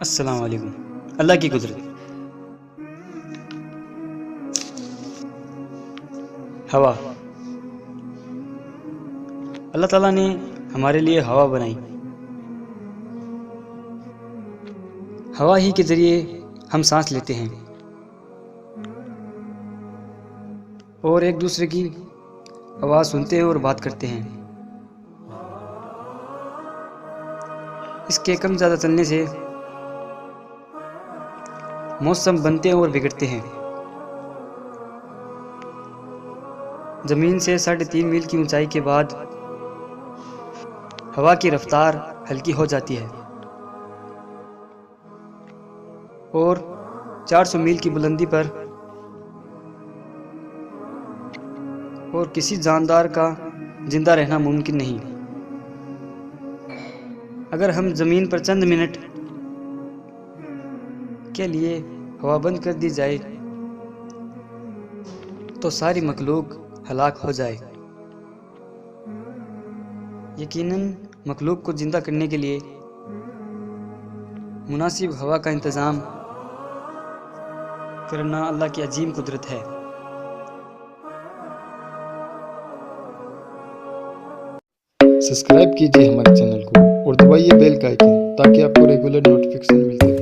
अस्सलाम वालेकुम। अल्लाह की कुदरत। हवा। अल्लाह ताला ने हमारे लिए हवा बनाई। हवा ही के ज़रिए हम सांस लेते हैं और एक दूसरे की आवाज़ सुनते हैं और बात करते हैं। इसके कम ज़्यादा चलने से मौसम बनते हैं और बिगड़ते हैं। ज़मीन से 3.5 मील की ऊंचाई के बाद हवा की रफ्तार हल्की हो जाती है और 400 मील की बुलंदी पर और किसी जानदार का जिंदा रहना मुमकिन नहीं। अगर हम ज़मीन पर चंद मिनट के लिए हवा बंद कर दी जाए तो सारी मखलूक हलाक हो जाए। यकीनन मखलूक को जिंदा करने के लिए मुनासिब हवा का इंतज़ाम करना अल्लाह की अजीम कुदरत है। सब्सक्राइब कीजिए हमारे चैनल को और दबाइए बेल का आइकन ताकि आपको रेगुलर नोटिफिकेशन मिलते रहे।